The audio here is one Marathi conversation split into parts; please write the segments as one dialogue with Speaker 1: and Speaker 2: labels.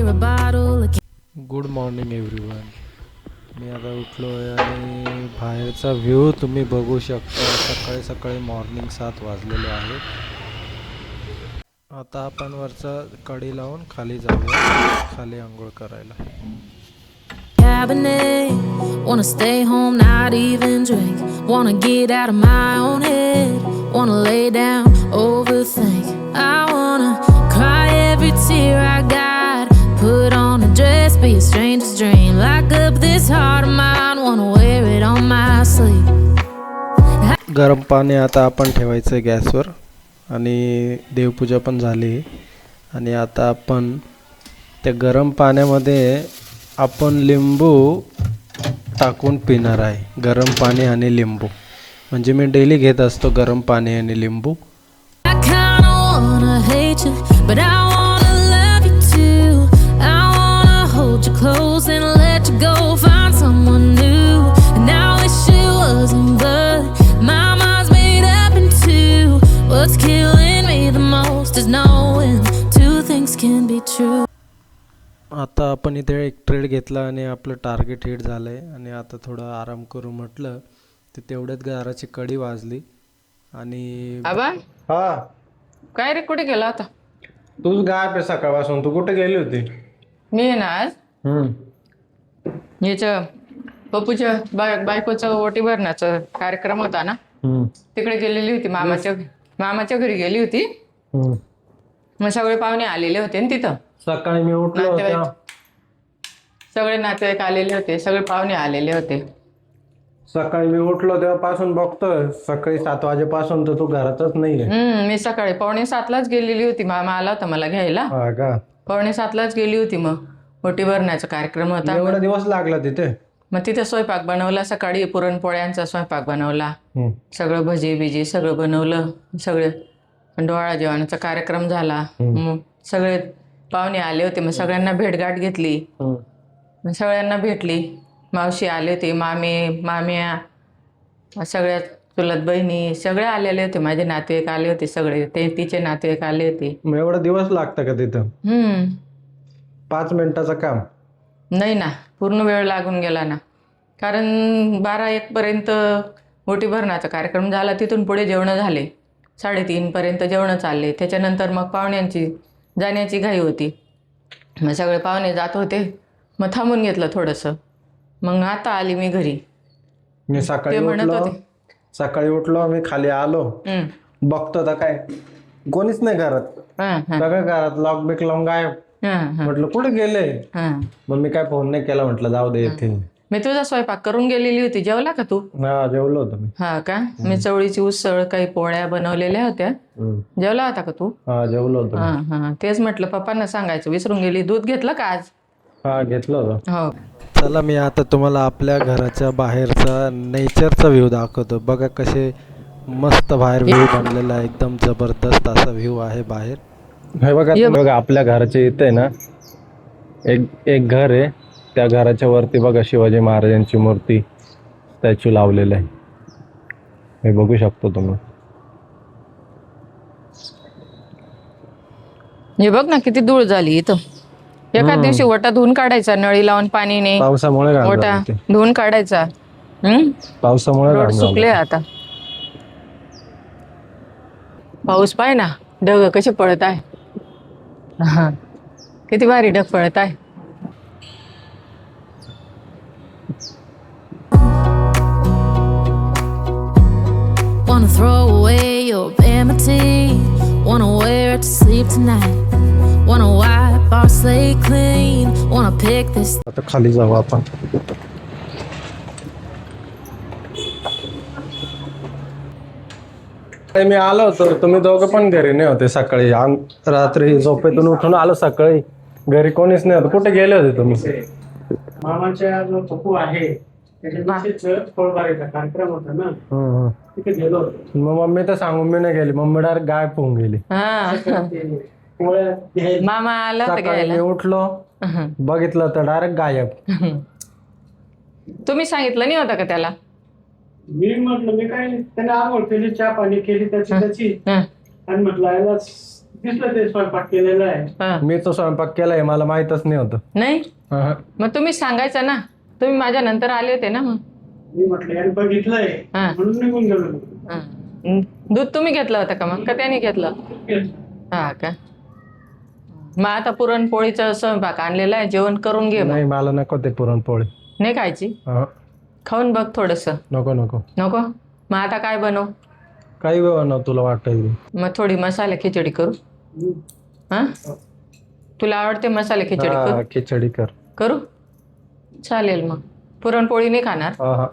Speaker 1: near a bottle of
Speaker 2: good morning everyone. मी आता उठलो आहे आणि बाहेरचा व्ह्यू तुम्ही बघू शकता. सकाळी सकाळी मॉर्निंग 7 वाजलेले आहेत. आता आपण वरचा कडी लावून खाली जाऊया, खाली आंघोळ करायला.
Speaker 1: cabinet. Wanna stay home, not even drink. Wanna get out of my own head. Wanna lay down, overthink. I wanna cry every tear I got. Put on a dress, be a stranger's dream. Lock up this heart of mine, wanna wear it on my sleeve.
Speaker 2: गरम पाणी आता आपण ठेवायचं गॅसवर आणि देवपूजा पण झाली. आणि आता आपण त्या गरम पाण्यामध्ये आपण लिंबू टाकून पिणार आहे. गरम पाणी आणि लिंबू म्हणजे मी डेली घेत असतो गरम पाणी आणि लिंबू.
Speaker 1: I kinda wanna hate you, but I wanna love you too. I wanna hold you close and let you go, find someone new. And I wish it wasn't, but my mind's made up in two. What's killing me the most is knowing two things can be true.
Speaker 2: आता आपण इथे एक ट्रेड घेतला आणि आपलं टार्गेट हिट झालं आहे. आणि आता थोडं आराम करू म्हटलं तर तेवढ्यात घराची कडी वाजली. आणि
Speaker 3: आबा
Speaker 4: हा,
Speaker 3: काय रे, कुठे गेला होता?
Speaker 4: तूच गायब आहे सकाळपासून. तू कुठे गेली होती?
Speaker 3: मी आहे ना आज याच्या पप्पूच्या बायकोचं ओटी भरण्याचा कार्यक्रम होता ना, तिकडे गेलेली होती. मामाच्या घरी गेली होती. मग सगळे पाहुणे आलेले होते ना तिथं.
Speaker 4: सकाळी मी उठलो होतो,
Speaker 3: सगळे नातेवाईक आलेले होते, सगळे पाहुणे आलेले होते.
Speaker 4: सकाळी मी उठलो तेव्हापासून बघतोय सकाळी 7 वाजेपासून तर तू घरातच नाहीये.
Speaker 3: मी सकाळी 6:45 गेलेली होती. मामा आला होता मला घ्यायला.
Speaker 4: हा का?
Speaker 3: 6:45 गेली होती. मग ओटी भरण्याचा कार्यक्रम होता.
Speaker 4: एवढा दिवस लागला तिथे?
Speaker 3: मग तिथे स्वयंपाक बनवला. सकाळी पुरणपोळ्यांचा स्वयंपाक बनवला. सगळं भजी बिजी सगळं बनवलं. सगळे डोहाळा जेवणाचा कार्यक्रम झाला. मग सगळे पाहुणे आले होते. मग सगळ्यांना भेटगाठ घेतली. मग सगळ्यांना भेटली. मावशी आले होते, माम्या, सगळ्या चुलत बहिणी सगळे आलेले होते. माझे नातेवाईक आले होते सगळे. ते तिचे नातेवाईक आले होते.
Speaker 4: मग एवढा दिवस लागतं का तिथं? 5 मिनिटाचं काम
Speaker 3: नाही ना, पूर्ण वेळ लागून गेला ना. कारण 12-1 पर्यंत ओटी भरण्याचा कार्यक्रम झाला. तिथून पुढे जेवणं झाले. 3:30 पर्यंत जेवणं चालले. त्याच्यानंतर मग पाहुण्यांची जाण्याची घाई होती. मग सगळे पाहुणे जात होते. मग थांबून घेतलं थोडंसं. मग आता आली मी घरी.
Speaker 4: मी सकाळी उठलो मी खाली आलो, बघतो तर काय कोणीच नाही घरात. सगळं घरात लॉक बिक लावून गायब. म्हटलं कुठे गेले? मग मी काय फोन नाही केला, म्हटलं जाऊ दे येथे.
Speaker 3: मी तुझा स्वयंपाक करून गेलेली होती. जेवला का तू?
Speaker 4: हा, जेवलो होतो मी.
Speaker 3: हा का? मी चवळीची उसळ काही पोळ्या बनवलेल्या होत्या. जेवला होता का तू?
Speaker 4: हा, जेवलो होतो.
Speaker 3: हा, तेच म्हटलं पप्पांना सांगायचं विसरून गेली. दूध घेतलं का आज?
Speaker 4: हा, घेतलं होतं.
Speaker 3: हो.
Speaker 2: चला मी आता तुम्हाला आपल्या घराच्या बाहेरचा नेचरचा व्ह्यू दाखवतो. बघा कसे मस्त बाहेर व्ह्यू बनलेला आहे. एकदम जबरदस्त असा व्ह्यू आहे बाहेर.
Speaker 4: हे बघा आपल्या घराच्या इथे ना एक घर आहे. त्या घराच्या वरती बघा शिवाजी महाराजांची मूर्ती, स्टॅच्यू लावलेला आहे. हे बघू शकतो तुम्ही.
Speaker 3: हे बघ ना किती धूळ झाली इथं. एखाद दिवशी ओटा धुवून काढायचा नळी लावून पाणीने.
Speaker 4: पावसामुळे
Speaker 3: ओटा धुवून काढायचा.
Speaker 4: पावसामुळे
Speaker 3: रोड सुकले आता. पाऊस पाय ना, ढग कसे पडत आहे. किती भारी ढग पडत आहे.
Speaker 1: Wanna throw away your vanity. Wanna wear it to sleep tonight. Wanna wipe our slate clean. Wanna pick this.
Speaker 4: आता खाली जाऊ आपण. मी आलो होतो, तुम्ही दोघं पण घरी नाही होते. सकाळी रात्री झोपेतून उठून आलो. सकाळी घरी कोणीच नाही होतं. कुठे गेले होते तुम्ही?
Speaker 5: मामाच्या जो पप्पू आहे त्याच्या फळबागेचा कार्यक्रम होता ना, तिथे गेलो होतो.
Speaker 4: मग मम्मी तर सांगून मी नाही गेली. मम्मी डायरेक्ट गायब होऊन गेली.
Speaker 3: मामा आला होता
Speaker 4: सकाळी
Speaker 3: घ्यायला.
Speaker 4: मी उठलो, बघितलं तर डायरेक्ट गायब.
Speaker 3: तुम्ही सांगितलं नाही होतं का त्याला?
Speaker 5: मी म्हटलं मी काय त्याने आंघोळ केली, चहा पाणी केली त्याची आणि म्हटलं याला दिसलं ते स्वयंपाक केलेला आहे.
Speaker 3: हं.
Speaker 4: मी तो स्वयंपाक केलाय, मला माहितच नाही होतं.
Speaker 3: नाही
Speaker 4: अहं.
Speaker 3: मग तुम्ही सांगायचं ना, तुम्ही माझ्या नंतर आले होते ना. मग
Speaker 5: मी म्हटलं याने बघितलंय
Speaker 3: हा.
Speaker 5: म्हणून निघून गेलो.
Speaker 3: हं. दूध तुम्ही घेतलं होतं का मग, का त्याने घेतलं? हा का. मग आता पुरणपोळीचा स्वयंपाक आणलेला आहे, जेवण करून घे. मग
Speaker 4: नाही मला नको ते पुरणपोळी.
Speaker 3: नाही खायची?
Speaker 4: अहं.
Speaker 3: खाऊन बघ थोडस.
Speaker 4: नको नको.
Speaker 3: नको. मग आता काय बनव?
Speaker 4: काही बनव तुला वाटेल.
Speaker 3: मग थोडी मसाले खिचडी करू. हा, तुला आवडते मसाले खिचडी?
Speaker 4: हा,
Speaker 3: करू
Speaker 4: खिचडी कर.
Speaker 3: करू चालेल. मग पुरणपोळी नाही खाणार?
Speaker 4: अहं.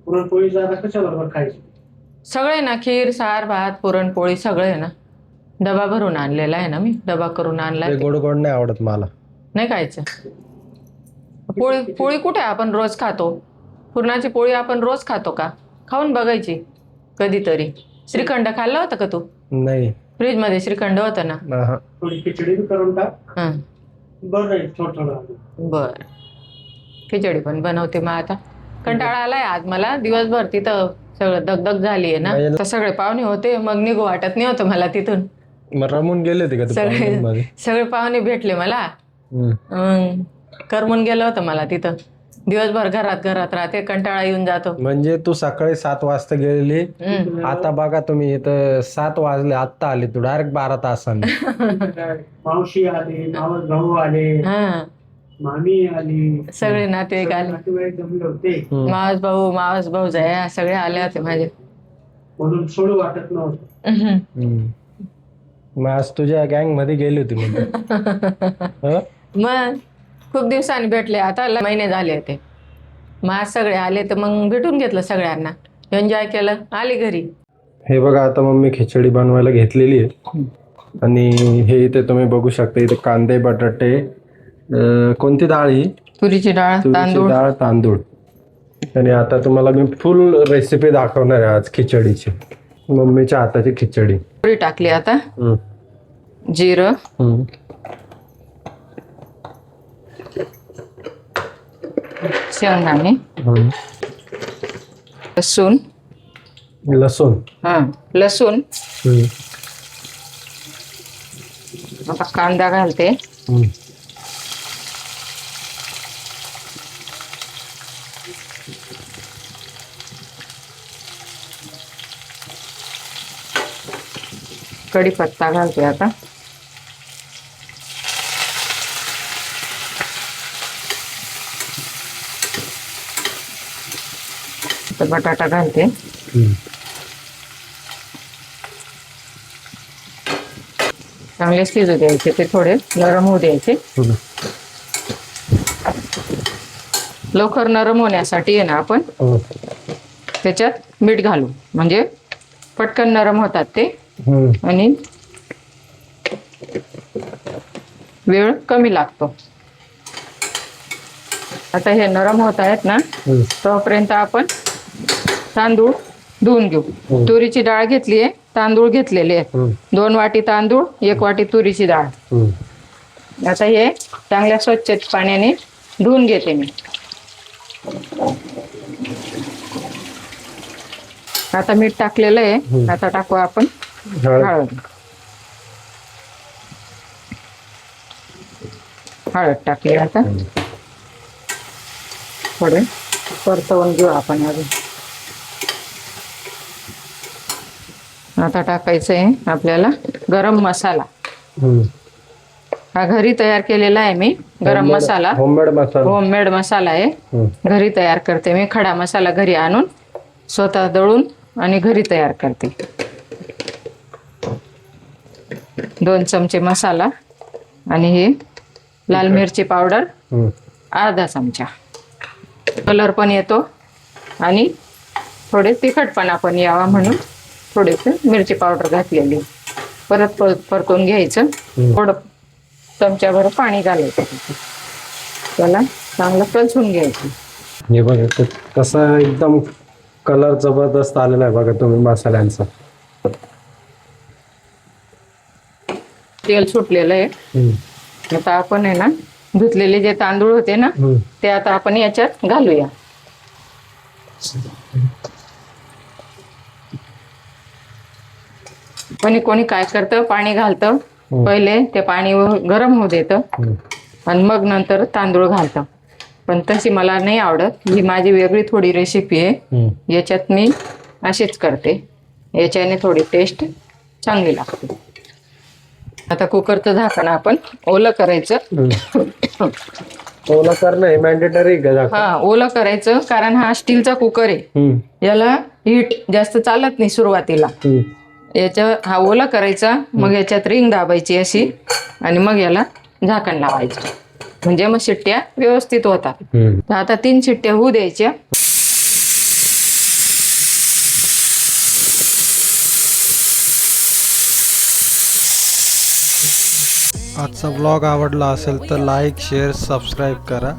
Speaker 5: पुरणपोळी जरा कशा बरोबर खायची?
Speaker 3: सगळे ना, खीर सार भात पुरणपोळी सगळे आहे ना. डबा भरून आणलेला आहे ना, मी डबा करून आणला.
Speaker 4: ते गोड गोड नाही आवडत मला.
Speaker 3: नाही खायचं. पोळी पोळी कुठे आपण रोज खातो? पुरणाची पोळी आपण रोज खातो का? खाऊन बघायची कधीतरी. श्रीखंड खाल्लं होतं का तू?
Speaker 4: नाही.
Speaker 3: फ्रीज मध्ये श्रीखंड होतं ना.
Speaker 4: अहं.
Speaker 5: थोडी खिचडी बी करून टाक.
Speaker 3: हं.
Speaker 5: बरं आहे थोडं थोडं.
Speaker 3: बर, खिचडी पण बनवते. मग आता कंटाळा आलाय आज मला, दिवसभर तिथं सगळं दगदग झालीये ना. तर सगळे पाहुणे होते, मग निघू वाटत नाही होतं मला तिथून.
Speaker 4: मग रमून गेले होते का
Speaker 3: सगळे सगळे पाहुणे भेटले मला. करमून गेलं होतं मला तिथं. दिवसभर घरात राहते, कंटाळा येऊन जातो.
Speaker 4: म्हणजे तू सकाळी 7 वाजता गेलेली, आता बघा तुम्ही इथं 7 वाजले, आत्ता आली तू डायरेक्ट 12 तासांनी.
Speaker 5: मावशी आली, मावस भाऊ आले,
Speaker 3: हा,
Speaker 5: मामी आली,
Speaker 3: सगळे नातेवाईक आले.
Speaker 5: नातेवाईक जमले होते
Speaker 3: मावस भाऊ जया सगळे आले होते माझे.
Speaker 5: म्हणून सोडू वाटत नव्हतं.
Speaker 4: मग आज तुझ्या गँग मध्ये गेली होती म्हणजे.
Speaker 3: मग खूप दिवसांनी भेटले, आता महिने झाले होते. मग आज सगळे आले तर मग भेटून घेतलं सगळ्यांना, एन्जॉय केलं, आली घरी.
Speaker 4: हे बघा आता मम्मी खिचडी बनवायला घेतलेली आहे. आणि हे इथे तुम्ही बघू शकता, इथे कांदे बटाटे, कोणती डाळ ही?
Speaker 3: तुरीची डाळ, तांदूळ.
Speaker 4: तांदूळ. आणि आता तुम्हाला मी फुल रेसिपी दाखवणार आहे आज खिचडीची, मम्मीच्या हाताची खिचडी.
Speaker 3: तुरी टाकली आता, जिरं, शेंगदाणे,
Speaker 4: लसूण.
Speaker 3: लसूण. आता कांदा घालते. कढीपत्ता घालते आता. बटाटा घालते. चांगले शिजू द्यायचे, ते थोडे नरम होऊ द्यायचे. लवकर नरम होण्यासाठी आहे ना आपण त्याच्यात मीठ घालू, म्हणजे पटकन नरम होतात ते आणि वेळ कमी लागतो. आता हे नरम होत आहेत ना, तोपर्यंत आपण तांदूळ धुवून घेऊ. तुरीची डाळ घेतली आहे, तांदूळ घेतलेले आहेत. 2 वाटी तांदूळ, 1 वाटी तुरीची डाळ. आता हे चांगल्या स्वच्छ पाण्याने धुवून घेते मी. आता मीठ टाकलेलं आहे, आता टाकू आपण हळद. हळद टाकली. आता थोडे परतवून घेऊ आपण अजून. आता टाकायचं आहे आपल्याला गरम मसाला. हा घरी तयार केलेला आहे मी गरम मसाला. होममेड मसाला आहे, घरी तयार करते मी. खडा मसाला घरी आणून स्वतः दळून आणि घरी तयार करते. 2 चमचे मसाला आणि हे लाल मिरची पावडर अर्धा चमचा. कलर पण येतो आणि थोडे तिखटपणा पण यावा म्हणून थोडेसे मिरची पावडर घातलेली. परत परतून घ्यायचं. थोडं चमच्याभर पाणी घालायचं, त्याला चांगलं कलसून घ्यायचं.
Speaker 4: हे बघा कसा एकदम कलर जबरदस्त आलेला आहे बघा तुम्ही मसाल्यांचा.
Speaker 3: तेल सुटलेलं आहे. आता आपण आहे ना धुतलेले जे तांदूळ होते ना, ते आता आपण याच्यात घालूया. कोणी कोणी काय करतं, पाणी घालतं पहिले, ते पाणी गरम होऊ देतं आणि मग नंतर तांदूळ घालतं. पण तशी मला नाही आवडत, ही माझी वेगळी थोडी रेसिपी आहे. याच्यात मी अशीच करते, याच्याने थोडी टेस्ट चांगली लागते. आता कुकरचं झाकण आपण ओलं करायचं.
Speaker 4: ओलं करणं हे मॅन्डेटरी का?
Speaker 3: हा, ओलं करायचं, कारण हा स्टीलचा कुकर आहे, याला हीट जास्त चालत नाही सुरुवातीला. हा ओला करायचा, मग याच्यात रिंग दाबायची अशी आणि मग याला झाकण लावायचं, म्हणजे मग शिट्ट्या व्यवस्थित होतात. तर आता 3 शिट्ट्या होऊ द्यायच्या.
Speaker 2: आजचा ब्लॉग आवडला असेल तर लाईक, शेअर, सबस्क्राईब करा.